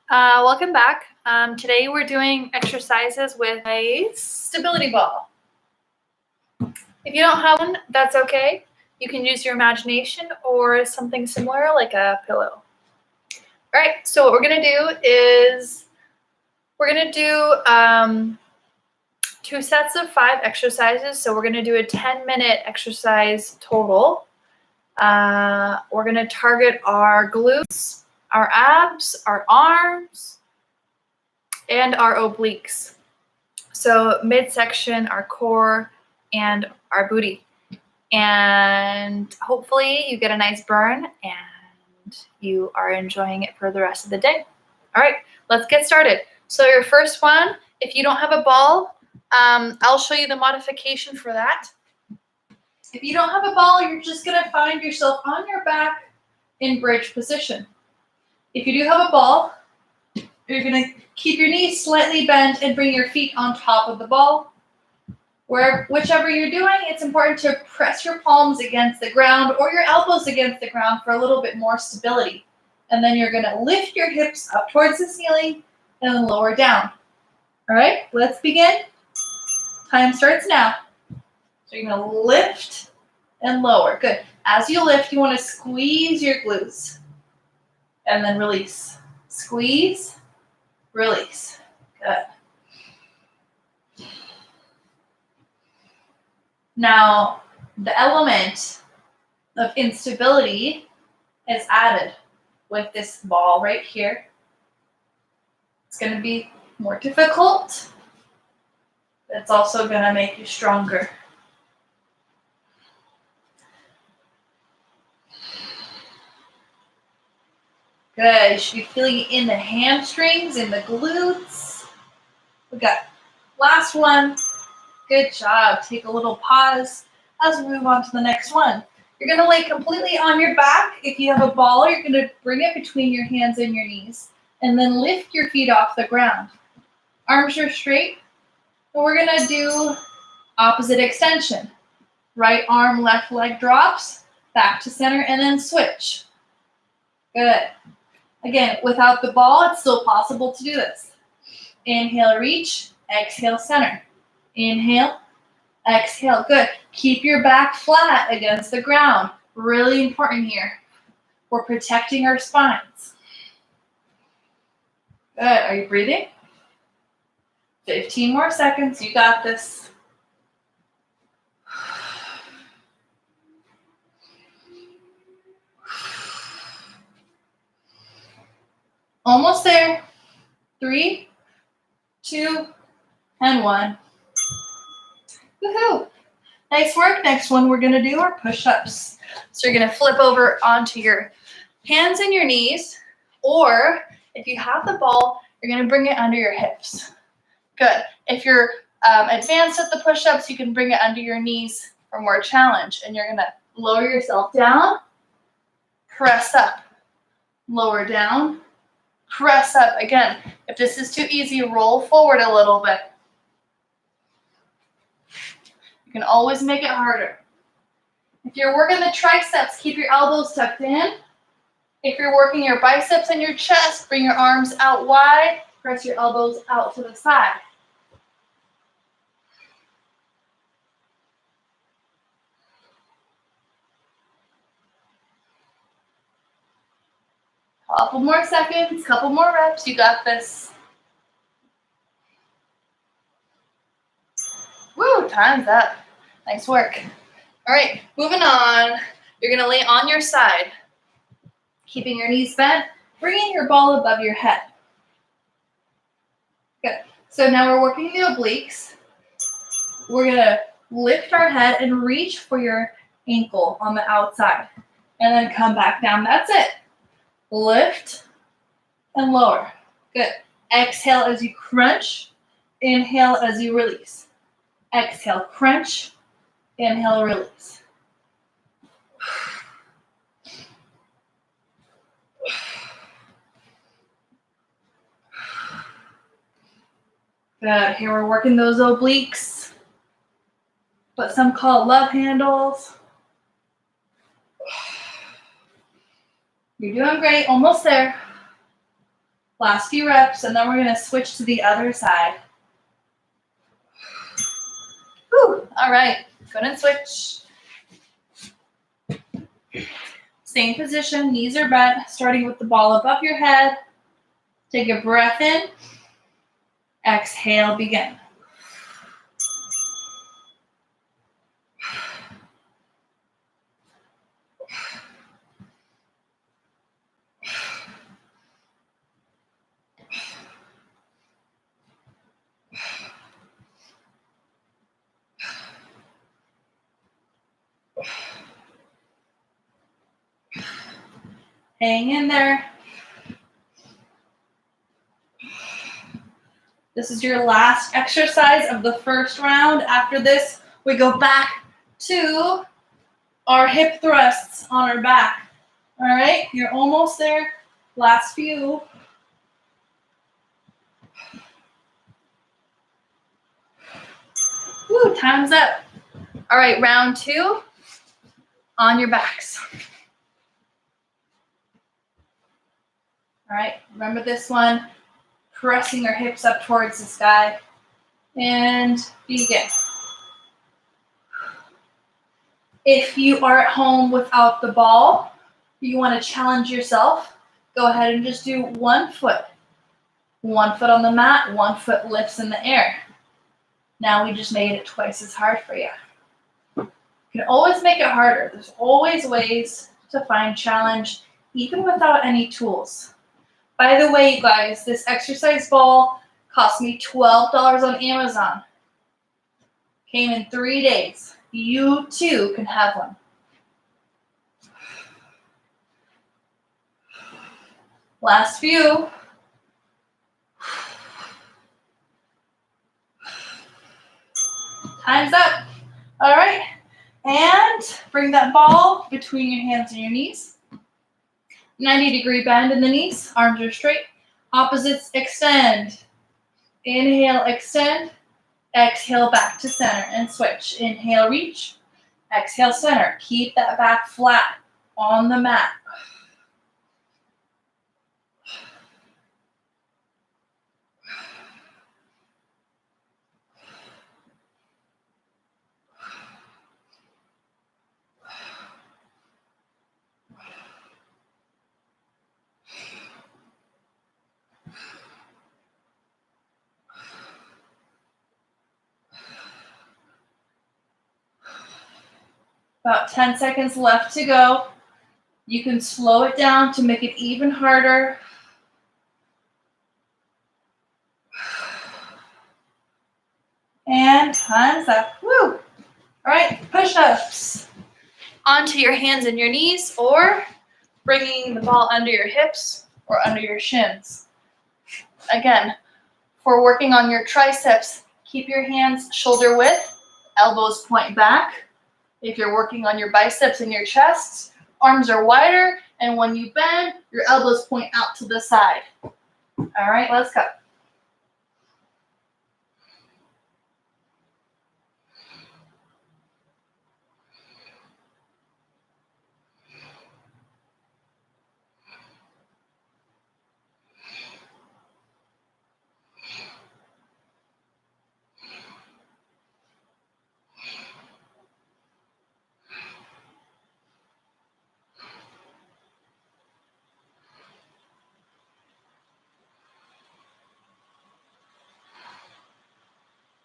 Welcome back. Today we're doing exercises with a stability ball. If you don't have one, that's okay. You can use your imagination or something similar like a pillow. All right, so what we're gonna do is we're gonna do 2 sets of 5 exercises. So we're gonna do a 10-minute exercise total. We're gonna target our glutes, our abs, our arms, and our obliques. So midsection, our core, and our booty. And hopefully you get a nice burn and you are enjoying it for the rest of the day. All right, let's get started. So your first one, if you don't have a ball, I'll show you the modification for that. If you don't have a ball, you're just gonna find yourself on your back in bridge position. If you do have a ball, you're gonna keep your knees slightly bent and bring your feet on top of the ball. Whichever you're doing, it's important to press your palms against the ground or your elbows against the ground for a little bit more stability. And then you're gonna lift your hips up towards the ceiling and then lower down. All right, let's begin. Time starts now. So you're gonna lift and lower, good. As you lift, you wanna squeeze your glutes and then release. Squeeze, release, good. Now, the element of instability is added with this ball right here. It's gonna be more difficult. It's also gonna make you stronger. Good, you should be feeling it in the hamstrings, in the glutes. We got last one. Good job. Take a little pause as we move on to the next one. You're gonna lay completely on your back. If you have a ball, you're gonna bring it between your hands and your knees and then lift your feet off the ground. Arms are straight. And we're gonna do opposite extension. Right arm, left leg drops, back to center, and then switch. Good. Again, without the ball, it's still possible to do this. Inhale, reach, exhale, center. Inhale, exhale, good. Keep your back flat against the ground. Really important here. We're protecting our spines. Good, are you breathing? 15 more seconds, you got this. Almost there. 3, 2, and 1. Woohoo! Nice work. Next one we're gonna do are push-ups. So you're gonna flip over onto your hands and your knees, or if you have the ball, you're gonna bring it under your hips. Good. If you're advanced at the push-ups, you can bring it under your knees for more challenge. And you're gonna lower yourself down, press up, lower down, press up. Again, if this is too easy, roll forward a little bit. You can always make it harder. If you're working the triceps, keep your elbows tucked in. If you're working your biceps and your chest, bring your arms out wide, press your elbows out to the side. Couple more seconds, couple more reps, you got this. Woo, time's up. Nice work. All right, moving on. You're gonna lay on your side, keeping your knees bent, bringing your ball above your head. Good. So now we're working the obliques. We're gonna lift our head and reach for your ankle on the outside, and then come back down. That's it. Lift and lower. Good. Exhale as you crunch. Inhale as you release. Exhale, crunch. Inhale, release. Good. Here we're working those obliques, what some call love handles. You're doing great. Almost there. Last few reps, and then we're gonna switch to the other side. Whew. All right, go ahead and switch. Same position, knees are bent, starting with the ball above your head. Take a breath in. Exhale, begin. Hang in there. This is your last exercise of the first round. After this, we go back to our hip thrusts on our back. All right, you're almost there. Last few. Woo, time's up. All right, round 2, on your backs. All right, remember this one, pressing our hips up towards the sky, and begin. If you are at home without the ball, you want to challenge yourself, go ahead and just do 1 foot. 1 foot on the mat, 1 foot lifts in the air. Now we just made it twice as hard for you. You can always make it harder. There's always ways to find challenge, even without any tools. By the way, you guys, this exercise ball cost me $12 on Amazon. Came in 3 days. You too can have one. Last few. Time's up. All right. And bring that ball between your hands and your knees. 90-degree bend in the knees. Arms are straight. Opposites extend. Inhale, extend. Exhale, back to center and switch. Inhale, reach. Exhale, center. Keep that back flat on the mat. About 10 seconds left to go. You can slow it down to make it even harder. And time's up. Woo! All right, push-ups. Onto your hands and your knees, or bringing the ball under your hips or under your shins. Again, for working on your triceps, keep your hands shoulder width, elbows point back. If you're working on your biceps and your chest, arms are wider, and when you bend, your elbows point out to the side. All right, let's go.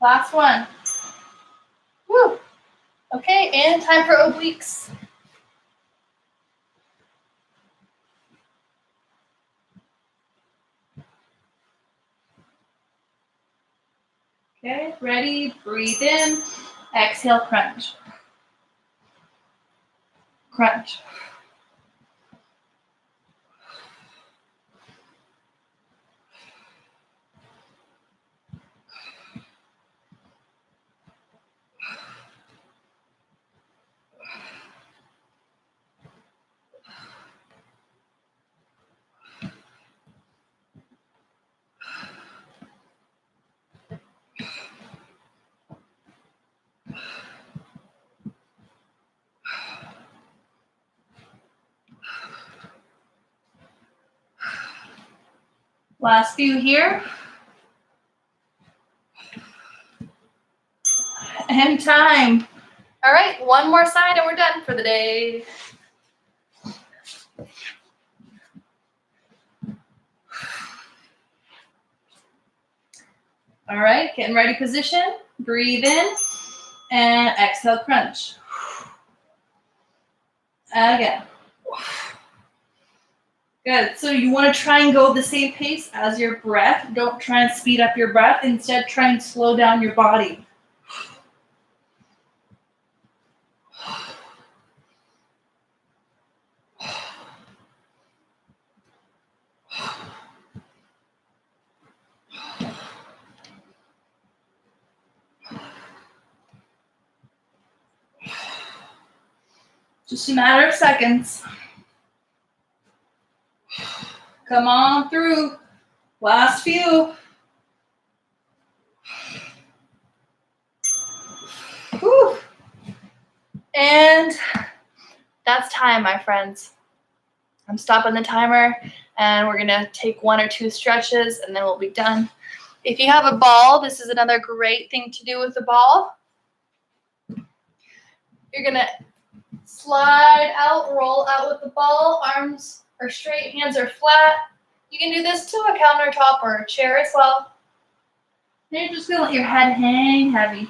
Last one. Woo. Okay, and time for obliques. Okay, ready? Breathe in. Exhale, crunch. Crunch. Last few here. And time. All right, one more side and we're done for the day. All right, get in ready position. Breathe in and exhale, crunch. Again. Good. So you want to try and go the same pace as your breath. Don't try and speed up your breath. Instead, try and slow down your body. Just a matter of seconds. Come on through. Last few. Whew. And that's time, my friends. I'm stopping the timer and we're gonna take 1 or 2 stretches and then we'll be done. If you have a ball, this is another great thing to do with the ball. You're gonna slide out, roll out with the ball. Arms are straight, hands are flat. You can do this to a countertop or a chair as well. And you're just gonna let your head hang heavy.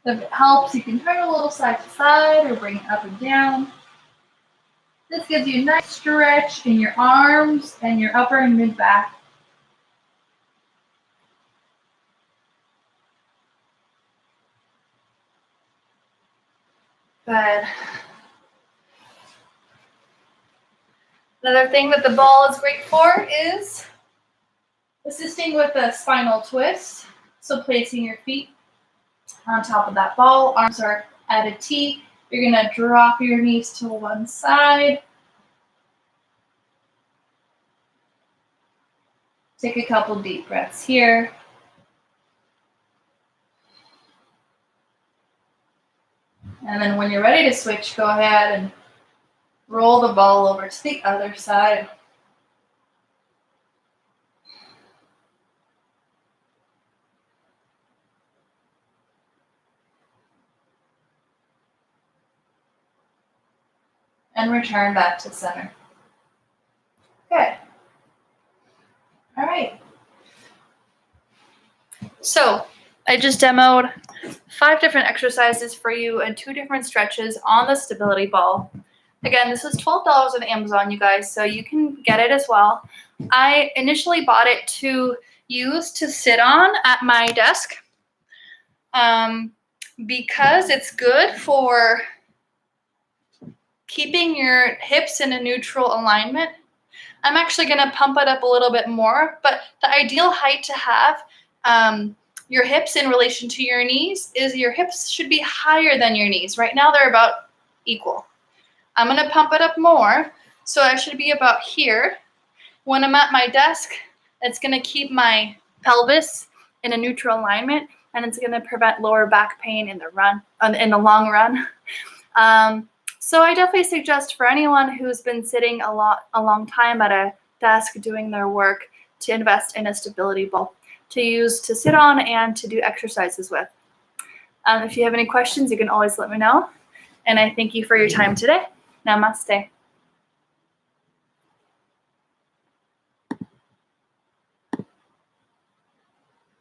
If it helps, you can turn a little side to side or bring it up and down. This gives you a nice stretch in your arms and your upper and mid back. Good. Another thing that the ball is great for is assisting with a spinal twist. So placing your feet on top of that ball, arms are at a T. You're gonna drop your knees to one side. Take a couple deep breaths here. And then when you're ready to switch, go ahead and roll the ball over to the other side. And return back to center. Good. All right. So I just demoed 5 different exercises for you and 2 different stretches on the stability ball. Again, this is $12 on Amazon, you guys, so you can get it as well. I initially bought it to use to sit on at my desk because it's good for keeping your hips in a neutral alignment. I'm actually going to pump it up a little bit more, but the ideal height to have your hips in relation to your knees is your hips should be higher than your knees. Right now they're about equal. I'm going to pump it up more, so I should be about here. When I'm at my desk, it's going to keep my pelvis in a neutral alignment, and it's going to prevent lower back pain in the long run. So I definitely suggest for anyone who's been sitting a long time at a desk doing their work to invest in a stability ball to use to sit on and to do exercises with. If you have any questions, you can always let me know. And I thank you for your time today. Namaste.